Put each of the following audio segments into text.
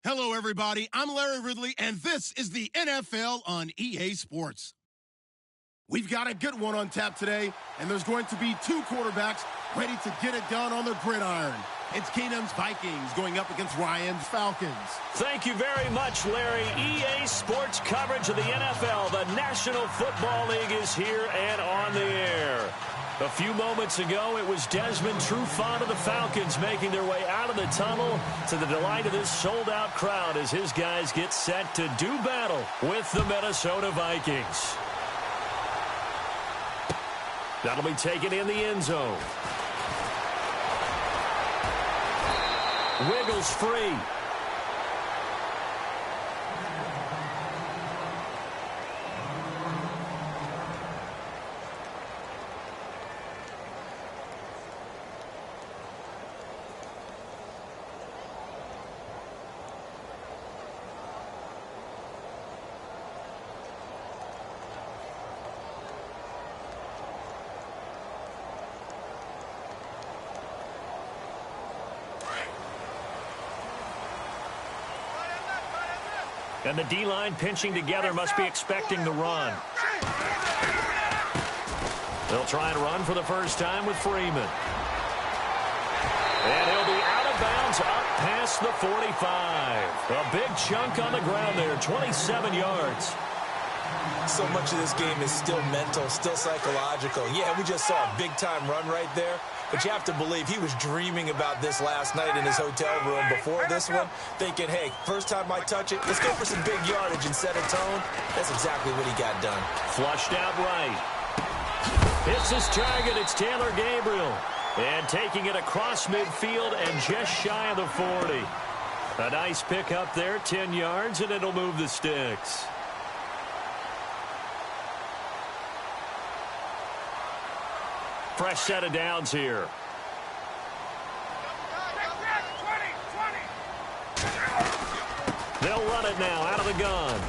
Hello, everybody. I'm Larry Ridley, and this is the NFL on EA Sports. We've got a good one on tap today, and there's going to be two quarterbacks ready to get it done on the gridiron. It's Keenum's Vikings going up against Ryan's Falcons. Thank you very much, Larry. EA Sports coverage of the NFL. The National Football League is here and on the air. A few moments ago, it was Desmond Trufant of the Falcons making their way out of the tunnel to the delight of this sold-out crowd as his guys get set to do battle with the Minnesota Vikings. That'll be taken in the end zone. Wiggles free. And the D-line pinching together must be expecting the run. They'll try and run for the first time with Freeman. And he'll be out of bounds up past the 45. A big chunk on the ground there, 27 yards. So much of this game is still mental, still psychological. Yeah, we just saw a big-time run right there. But you have to believe he was dreaming about this last night in his hotel room before this one, thinking, hey, first time I touch it, let's go for some big yardage and set a tone. That's exactly what he got done. Flushed out right. Hits his target. It's Taylor Gabriel. And taking it across midfield and just shy of the 40. A nice pick up there, 10 yards, and it'll move the sticks. Fresh set of downs here. They'll run it now out of the gun.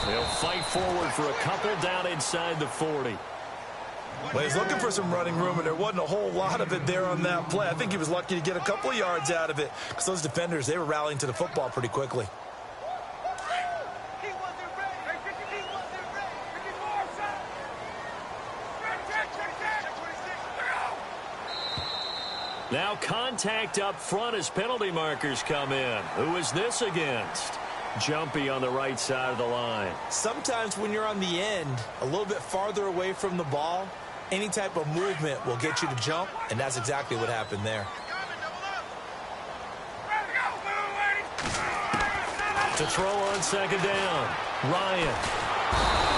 They'll fight forward for a couple down inside the 40. Well, he's looking for some running room, and there wasn't a whole lot of it there on that play. I think he was lucky to get a couple of yards out of it because those defenders, they were rallying to the football pretty quickly. Now contact up front as penalty markers come in. Who is this against? Jumpy on the right side of the line. Sometimes when you're on the end, a little bit farther away from the ball, any type of movement will get you to jump, and that's exactly what happened there. To throw on second down. Ryan.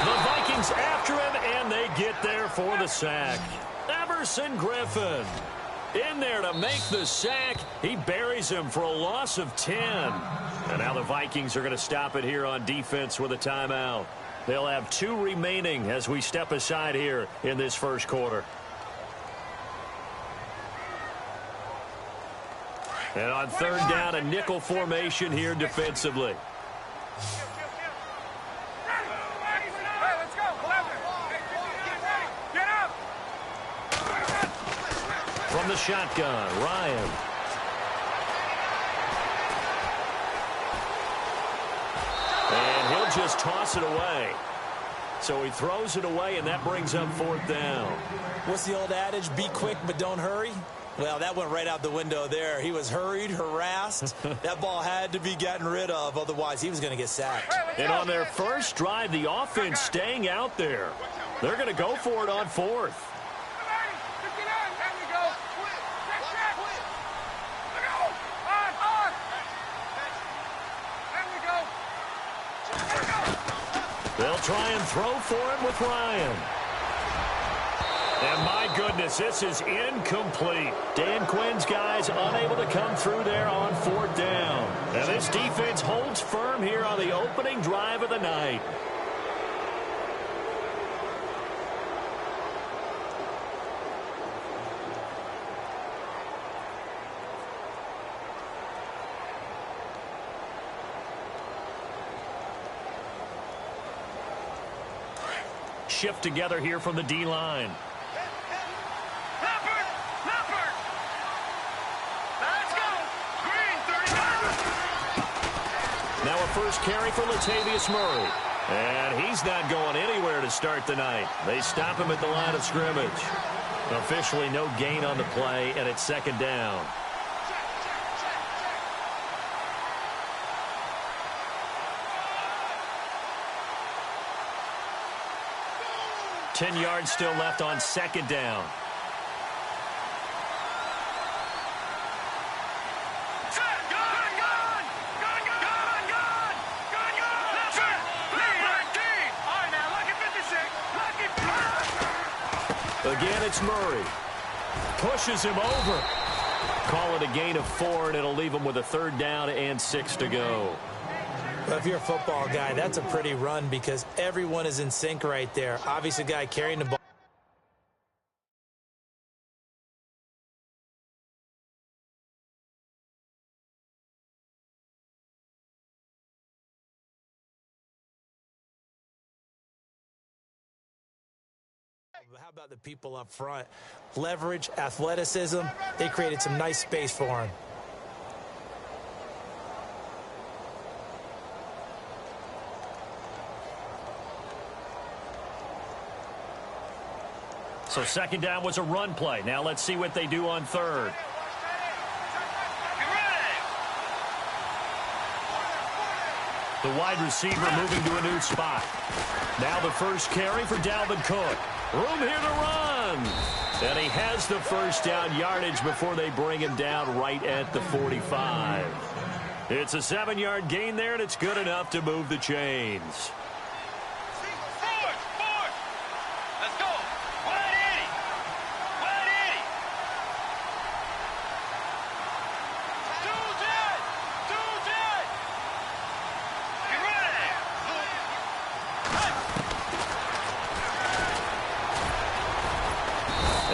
The Vikings after him, and they get there for the sack. Everson Griffin in there to make the sack. He buries him for a loss of 10. And now the Vikings are going to stop it here on defense with a timeout. They'll have 2 remaining as we step aside here in this first quarter. And on third down, a nickel formation here defensively. From the shotgun, Ryan. And he'll just toss it away. So he throws it away, and that brings up fourth down. What's the old adage? Be quick, but don't hurry. Well, that went right out the window there. He was hurried, harassed. That ball had to be gotten rid of, otherwise he was going to get sacked. And on their first drive, the offense staying out there. They're going to go for it on fourth. They'll try and throw for him with Ryan. And my goodness, this is incomplete. Dan Quinn's guys unable to come through there on fourth down. And this defense holds firm here on the opening drive of the night. Shift together here from the D-line. first carry for Latavius Murray. And he's not going anywhere to start the night. They stop him at the line of scrimmage. Officially no gain on the play, and it's second down. Ten yards still left on second down. Again, it's Murray. Pushes him over. Call it a gain of 4, and it'll leave him with a third down and 6 to go. Well, if you're a football guy, that's a pretty run because everyone is in sync right there. Obviously, a guy carrying the ball. How about the people up front? Leverage, athleticism. They created some nice space for him. So second down was a run play. Now let's see what they do on third. The wide receiver moving to a new spot. Now the first carry for Dalvin Cook. Room here to run. And he has the first down yardage before they bring him down right at the 45. It's a 7-yard gain there, and it's good enough to move the chains. Let's go.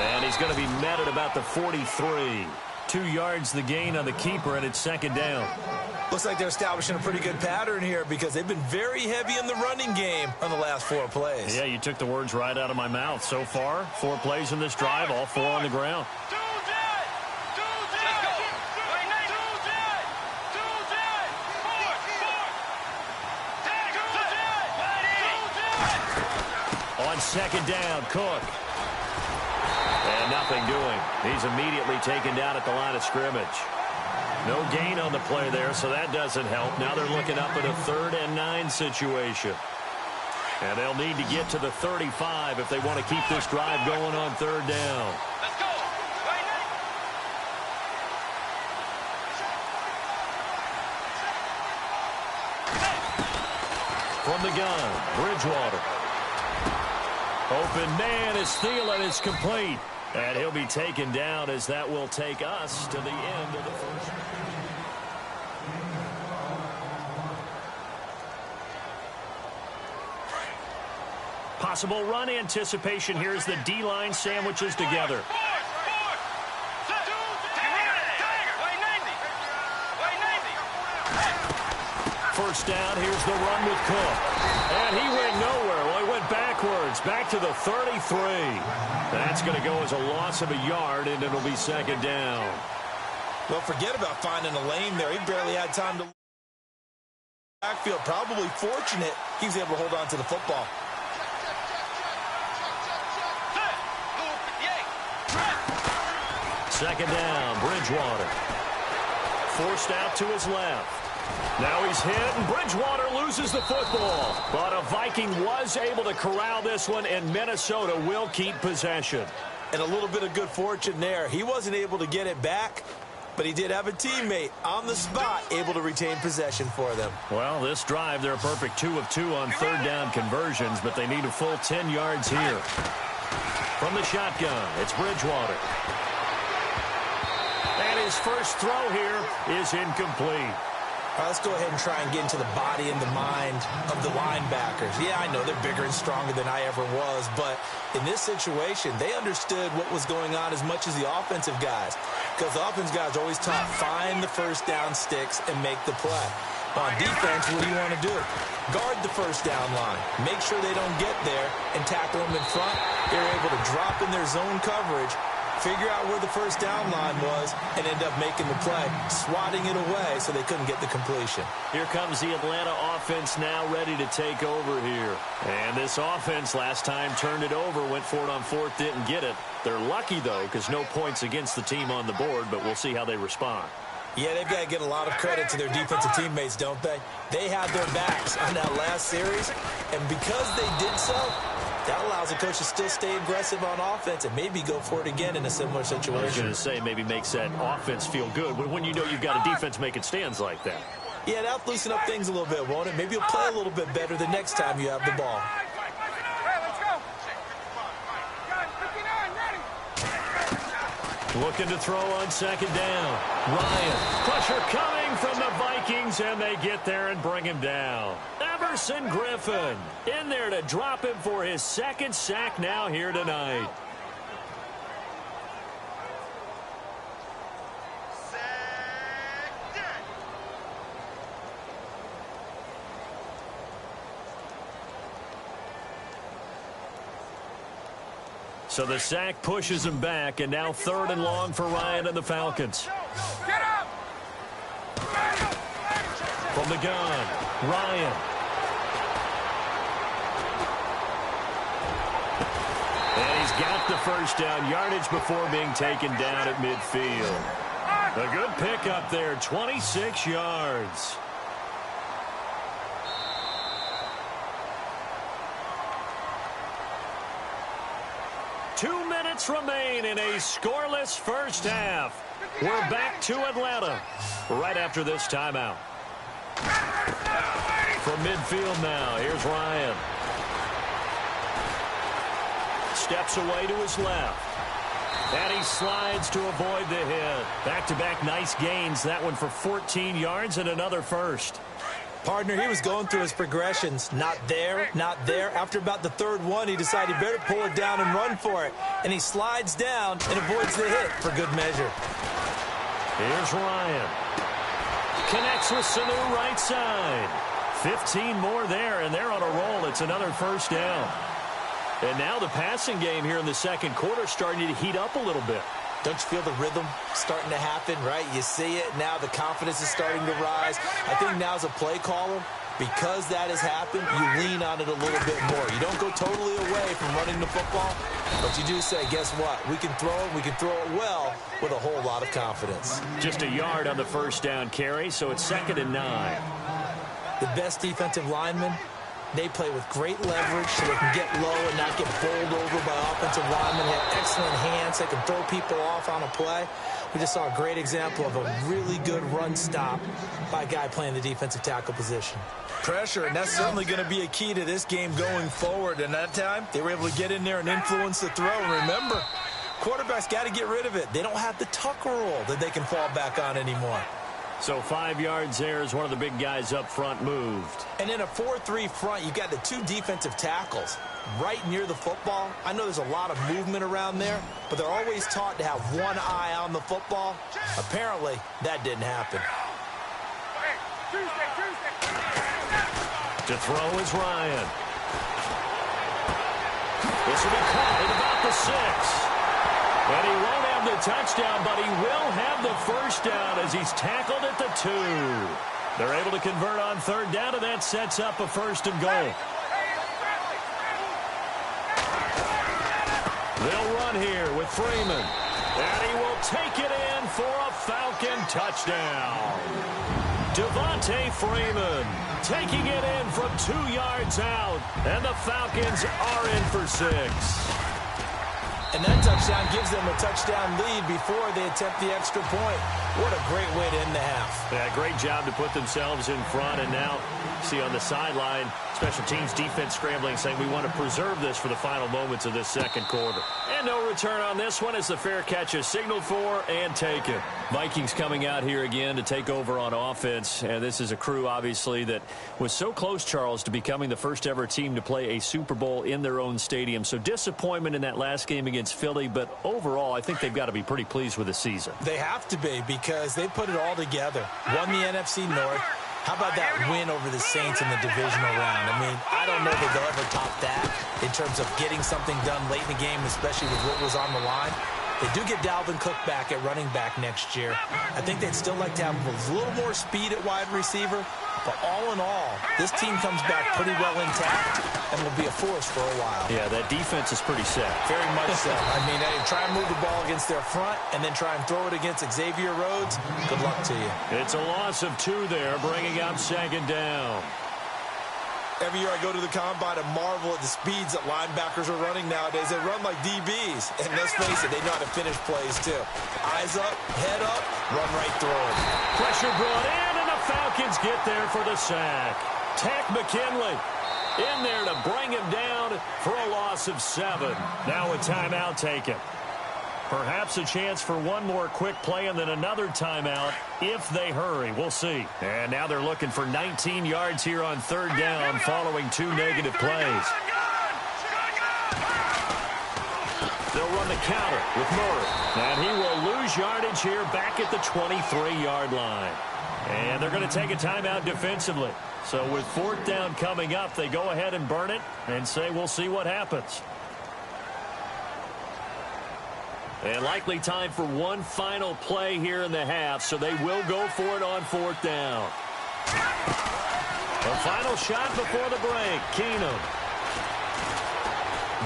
And he's going to be met at about the 43. 2 yards the gain on the keeper, and it's second down. Looks like they're establishing a pretty good pattern here because they've been very heavy in the running game on the last 4 plays. Yeah, you took the words right out of my mouth. So far, 4 plays in this drive, all 4 on the ground. On second down, Cook. And nothing doing. He's immediately taken down at the line of scrimmage. No gain on the play there, so that doesn't help. Now they're looking up at a 3rd and 9 situation. And they'll need to get to the 35 if they want to keep this drive going on 3rd down. Let's go. From the gun, Bridgewater. Open man is Thielen. It's complete. And he'll be taken down as that will take us to the end of the first. Possible run anticipation here as the D-line sandwiches together. First down, here's the run with Cook. And he went nowhere. Well, he went backwards, back to the 33. That's going to go as a loss of a yard, and it'll be second down. Well, forget about finding a lane there. He barely had time to backfield. Probably fortunate he was able to hold on to the football. Second down, Bridgewater. Forced out to his left. Now he's hit, and Bridgewater loses the football. But a Viking was able to corral this one, and Minnesota will keep possession. And a little bit of good fortune there. He wasn't able to get it back, but he did have a teammate on the spot able to retain possession for them. Well, this drive, they're a perfect 2 of 2 on 3rd down conversions, but they need a full 10 yards here. From the shotgun, it's Bridgewater. And his first throw here is incomplete. All right, let's go ahead and try and get into the body and the mind of the linebackers. Yeah, I know they're bigger and stronger than I ever was, but in this situation, they understood what was going on as much as the offensive guys. Because the offensive guys always taught, find the first down sticks and make the play. On defense, what do you want to do? Guard the first down line. Make sure they don't get there and tackle them in front. They're able to drop in their zone coverage figure out where the first down line was, and end up making the play, swatting it away so they couldn't get the completion. Here comes the Atlanta offense now ready to take over here. And this offense last time turned it over, went for it on fourth, didn't get it. They're lucky, though, because no points against the team on the board, but we'll see how they respond. Yeah, they've got to get a lot of credit to their defensive teammates, don't they? They had their backs on that last series, and because they did so, that allows the coach to still stay aggressive on offense and maybe go for it again in a similar situation. I was going to say, maybe makes that offense feel good when you know you've got a defense making stands like that. Yeah, that'll loosen up things a little bit, won't it? Maybe you'll play a little bit better the next time you have the ball. Looking to throw on second down. Ryan, pressure coming from the Vikings, and they get there and bring him down. Everson Griffin in there to drop him for his second sack now here tonight. So the sack pushes him back, and now 3rd and long for Ryan and the Falcons. Get up! From the gun, Ryan. And he's got the first down yardage before being taken down at midfield. A good pickup there, 26 yards. Remain in a scoreless first half. We're back to Atlanta right after this timeout. From midfield now, here's Ryan. Steps away to his left. And he slides to avoid the hit. Back-to-back nice gains. That one for 14 yards and another first. Partner, he was going through his progressions. Not there, not there. After about the 3rd one, he decided he better pull it down and run for it. And he slides down and avoids the hit for good measure. Here's Ryan. Connects with Sanu right side. 15 more there, and they're on a roll. It's another first down. And now the passing game here in the second quarter starting to heat up a little bit. Don't you feel the rhythm starting to happen, right? You see it. Now the confidence is starting to rise. I think now as a play caller, because that has happened, you lean on it a little bit more. You don't go totally away from running the football, but you do say, guess what? We can throw it. We can throw it well with a whole lot of confidence. Just a yard on the first down carry, so it's 2nd and 9. The best defensive linemen, they play with great leverage so they can get low and not get bowled over by offensive linemen. They have excellent hands. They can throw people off on a play. We just saw a great example of a really good run stop by a guy playing the defensive tackle position. Pressure, and that's certainly going to be a key to this game going forward. And that time, they were able to get in there and influence the throw. And remember, quarterbacks got to get rid of it. They don't have the tuck rule that they can fall back on anymore. So 5 yards there as one of the big guys up front moved. And in a 4-3 front, you've got the 2 defensive tackles right near the football. I know there's a lot of movement around there, but they're always taught to have one eye on the football. Apparently, that didn't happen. To throw is Ryan. This will be caught at about the 6. And he won't have the touchdown, but he will have the first down as he's tackled at the 2. They're able to convert on 3rd down, and that sets up a 1st and goal. They'll run here with Freeman. And he will take it in for a Falcon touchdown. Devontae Freeman taking it in from 2 yards out. And the Falcons are in for 6. And that touchdown gives them a touchdown lead before they attempt the extra point. What a great way to end the half. Yeah, great job to put themselves in front. And now, see on the sideline, special teams defense scrambling, saying we want to preserve this for the final moments of this second quarter. And no return on this one as the fair catch is signaled for and taken. Vikings coming out here again to take over on offense. And this is a crew, obviously, that was so close, Charles, to becoming the first ever team to play a Super Bowl in their own stadium. So disappointment in that last game against Philly, but overall, I think they've got to be pretty pleased with the season. They have to be because they put it all together. Won the NFC North. How about that win over the Saints in the divisional round? I mean, I don't know that they'll ever top that in terms of getting something done late in the game, especially with what was on the line. They do get Dalvin Cook back at running back next year. I think they'd still like to have a little more speed at wide receiver. But all in all, this team comes back pretty well intact and will be a force for a while. Yeah, that defense is pretty set. Very much so. I mean, try and move the ball against their front and then try and throw it against Xavier Rhodes. Good luck to you. It's a loss of 2 there, bringing up second down. Every year I go to the combine and marvel at the speeds that linebackers are running nowadays. They run like DBs. And let's face it, they know how to finish plays too. Eyes up, head up, run right through it. Pressure brought in, and the Falcons get there for the sack. Tack McKinley in there to bring him down for a loss of 7. Now a timeout taken. Perhaps a chance for one more quick play and then another timeout if they hurry. We'll see. And now they're looking for 19 yards here on 3rd down following 2 negative plays. They'll run the counter with Murray. And he will lose yardage here back at the 23-yard line. And they're going to take a timeout defensively. So with 4th down coming up, they go ahead and burn it and say we'll see what happens. And likely time for one final play here in the half, so they will go for it on 4th down. A final shot before the break. Keenum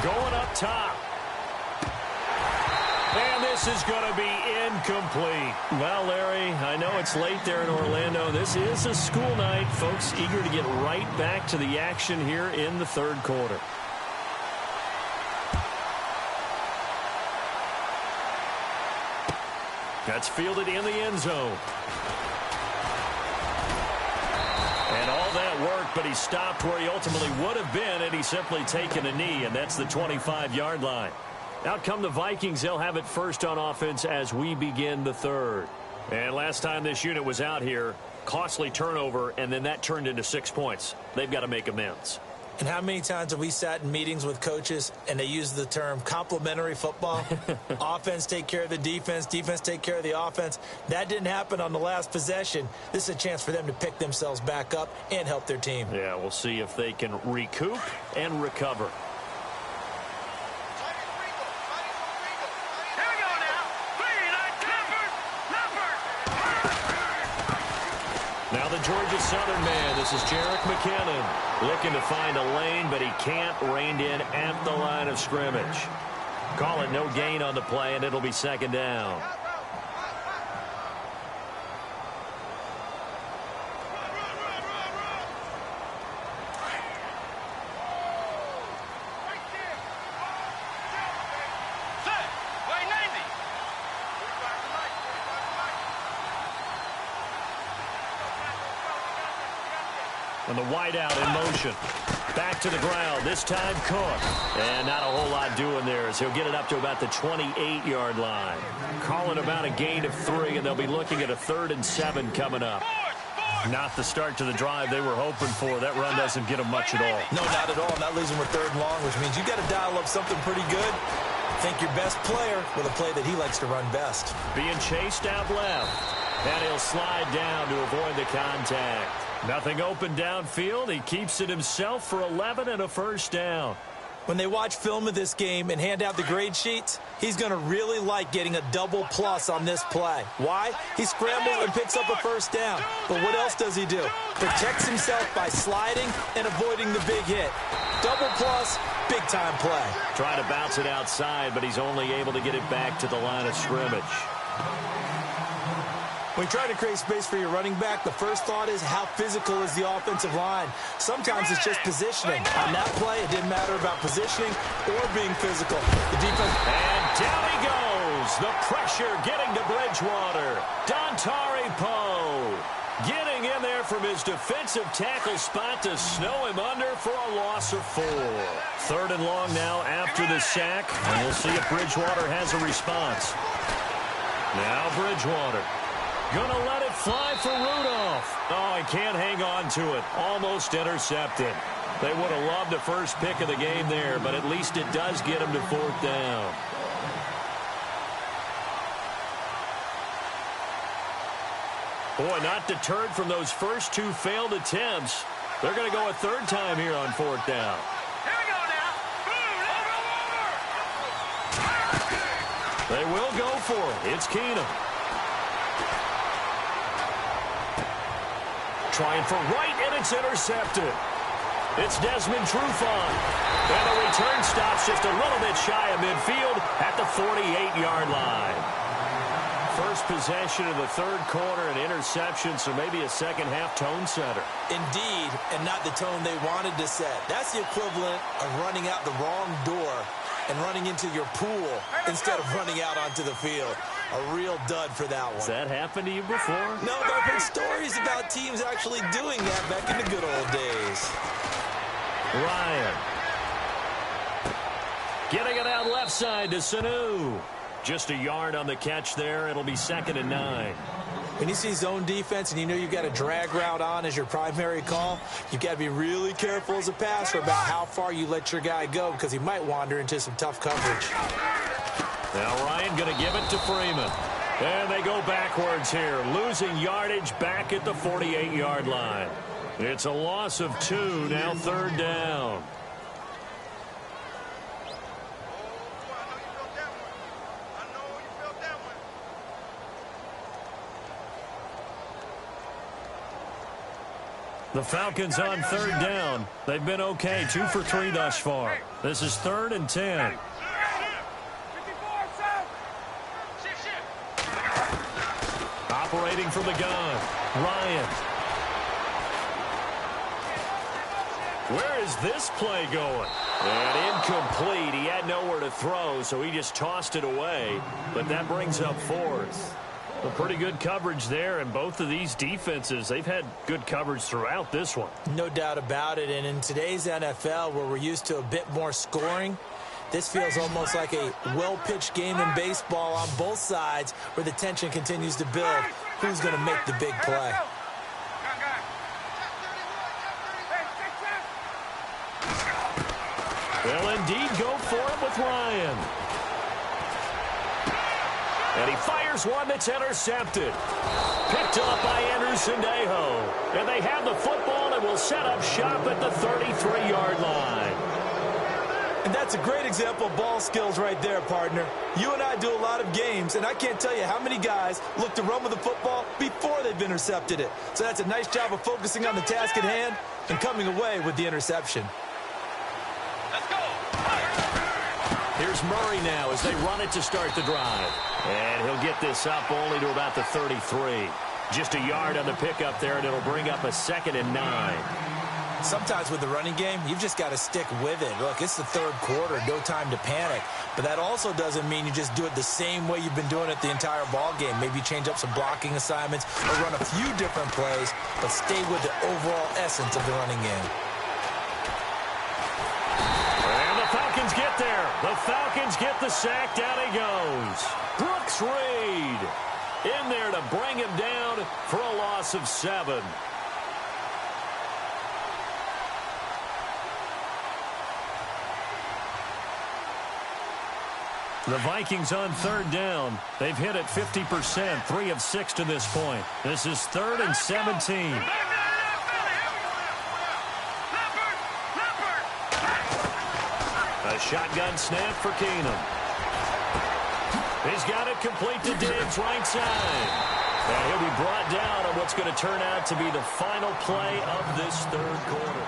going up top. And this is going to be incomplete. Well, Larry, I know it's late there in Orlando. This is a school night. Folks eager to get right back to the action here in the 3rd quarter. That's fielded in the end zone. And all that worked, but he stopped where he ultimately would have been had he simply taken a knee, and that's the 25-yard line. Out come the Vikings. They'll have it first on offense as we begin the 3rd. And last time this unit was out here, costly turnover, and then that turned into 6 points. They've got to make amends. And how many times have we sat in meetings with coaches and they use the term complementary football? Offense take care of the defense, defense take care of the offense. That didn't happen on the last possession. This is a chance for them to pick themselves back up and help their team. Yeah, we'll see if they can recoup and recover. Now the Georgia Southern man, this is Jerick McKinnon, looking to find a lane, but he can't, reined in at the line of scrimmage. Call it no gain on the play, and it'll be 2nd down. And the wideout in motion. Back to the ground. This time Cook. And not a whole lot doing there as he'll get it up to about the 28-yard line. Calling about a gain of 3, and they'll be looking at a 3rd and 7 coming up. Not the start to the drive they were hoping for. That run doesn't get them much at all. No, not at all. And that leaves them with 3rd and long, which means you got to dial up something pretty good. Think your best player with a play that he likes to run best. Being chased out left. And he'll slide down to avoid the contact. Nothing open downfield. He keeps it himself for 11 and a 1st down. When they watch film of this game and hand out the grade sheets, he's going to really like getting a double plus on this play. Why? He scrambles and picks up a 1st down. But what else does he do? Protects himself by sliding and avoiding the big hit. Double plus, big-time play. Trying to bounce it outside, but he's only able to get it back to the line of scrimmage. When you try to create space for your running back, the first thought is how physical is the offensive line. Sometimes it's just positioning. On that play, it didn't matter about positioning or being physical. The defense... And down he goes. The pressure getting to Bridgewater. Dontari Poe getting in there from his defensive tackle spot to snow him under for a loss of 4. 3rd and long now after the sack. And we'll see if Bridgewater has a response. Now Bridgewater. Gonna let it fly for Rudolph. Oh, he can't hang on to it. Almost intercepted. They would have loved the first pick of the game there, but at least it does get him to 4th down. Boy, not deterred from those first 2 failed attempts. They're going to go a 3rd time here on 4th down. They will go for it. It's Keenum. Trying for right, and it's intercepted. It's Desmond Trufant. And the return stops just a little bit shy of midfield at the 48-yard line. First possession of the third quarter, an interception, so maybe a second-half tone setter. Indeed, and not the tone they wanted to set. That's the equivalent of running out the wrong door and running into your pool instead of running out onto the field. A real dud for that one. Has that happened to you before? No, there have been stories about teams actually doing that back in the good old days. Ryan. Getting it out left side to Sanu. Just a yard on the catch there. It'll be 2nd and 9. When you see zone defense and you know you've got a drag route on as your primary call, you've got to be really careful as a passer about how far you let your guy go because he might wander into some tough coverage. Now Ryan going to give it to Freeman. And they go backwards here, losing yardage back at the 48-yard line. It's a loss of 2, now 3rd down. The Falcons on 3rd down. They've been okay, 2 for 3 thus far. This is 3rd and 10. Operating from the gun, Ryan. Where is this play going? And incomplete. He had nowhere to throw, so he just tossed it away. But that brings up 4th. A pretty good coverage there, and both of these defenses, they've had good coverage throughout this one. No doubt about it, and in today's NFL, where we're used to a bit more scoring, this feels almost like a well-pitched game in baseball on both sides where the tension continues to build. Who's going to make the big play? They'll indeed go for it with Ryan. And he fires one that's intercepted. Picked up by Andrew Sendejo. And they have the football and will set up shop at the 33-yard line. And that's a great example of ball skills right there, partner. You and I do a lot of games, and I can't tell you how many guys look to run with the football before they've intercepted it. So that's a nice job of focusing on the task at hand and coming away with the interception. Let's go. Here's Murray now as they run it to start the drive. And he'll get this up only to about the 33. Just a yard on the pickup there, and it'll bring up a 2nd and 9. Sometimes with the running game, you've just got to stick with it. Look, it's the third quarter, no time to panic. But that also doesn't mean you just do it the same way you've been doing it the entire ball game. Maybe change up some blocking assignments or run a few different plays, but stay with the overall essence of the running game. And the Falcons get there. The Falcons get the sack. Down he goes. Brooks Reed in there to bring him down for a loss of 7. The Vikings on 3rd down. They've hit it 50%, 3 of 6 to this point. This is 3rd and 17. A shotgun snap for Keenum. He's got it complete to Diggs, right side. And he'll be brought down on what's going to turn out to be the final play of this third quarter.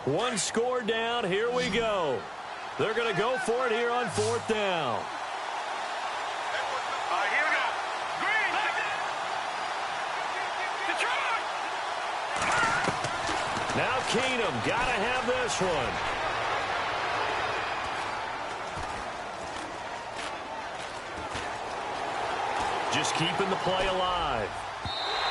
One score down. Here we go. They're going to go for it here on 4th down. Here we go. Green. Detroit. Now Keenum got to have this one. Just keeping the play alive.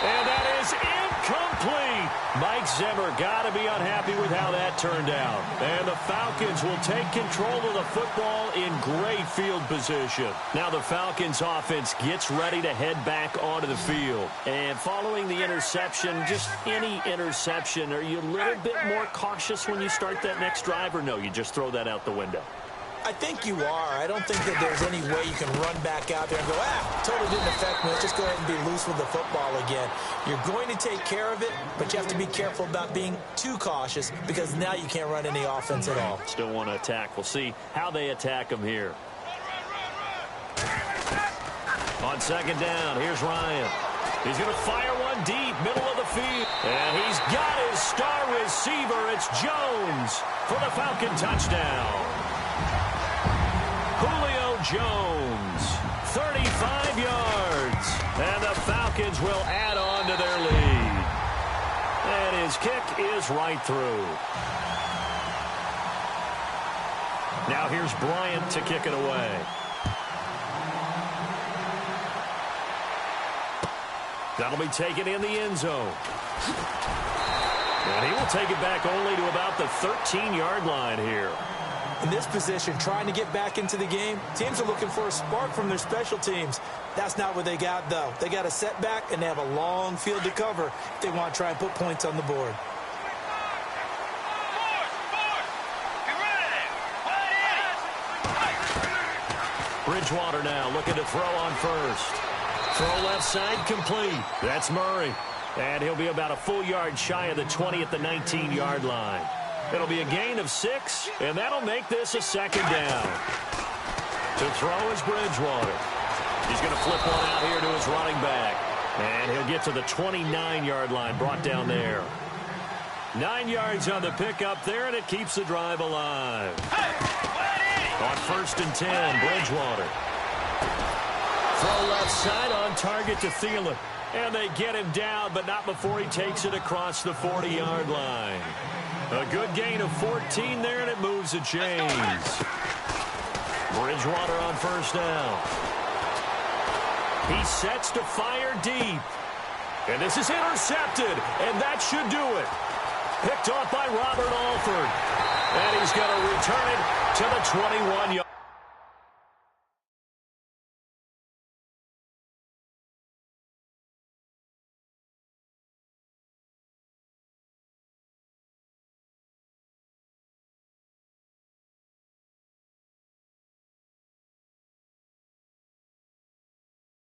And that is incomplete. Mike Zimmer got to be unhappy with how that turned out. And the Falcons will take control of the football in great field position. Now the Falcons offense gets ready to head back onto the field. And following the interception, just any interception, are you a little bit more cautious when you start that next drive, or no, you just throw that out the window? I think you are. I don't think that there's any way you can run back out there and go, totally didn't affect me. Let's just go ahead and be loose with the football again. You're going to take care of it, but you have to be careful about being too cautious because now you can't run any offense at all. Still want to attack. We'll see how they attack him here. On second down, here's Ryan. He's going to fire one deep, middle of the field. And he's got his star receiver. It's Jones for the Falcon touchdown. Julio Jones, 35 yards. And the Falcons will add on to their lead. And his kick is right through. Now here's Bryant to kick it away. That'll be taken in the end zone. And he will take it back only to about the 13-yard line here. In this position, trying to get back into the game, teams are looking for a spark from their special teams. That's not what they got, though. They got a setback, and they have a long field to cover if they want to try and put points on the board. Bridgewater now looking to throw on first. Throw left side complete. That's Murray. And he'll be about a full yard shy of the 20 at the 19-yard line. It'll be a gain of 6, and that'll make this a second down. To throw is Bridgewater. He's going to flip one out here to his running back. And he'll get to the 29-yard line, brought down there. 9 yards on the pickup there, and it keeps the drive alive. On first and 10, Bridgewater. Throw left side on target to Thielen. And they get him down, but not before he takes it across the 40-yard line. A good gain of 14 there, and it moves the chains. Bridgewater on first down. He sets to fire deep. And this is intercepted, and that should do it. Picked off by Robert Alford. And he's going to return it to the 21-yard.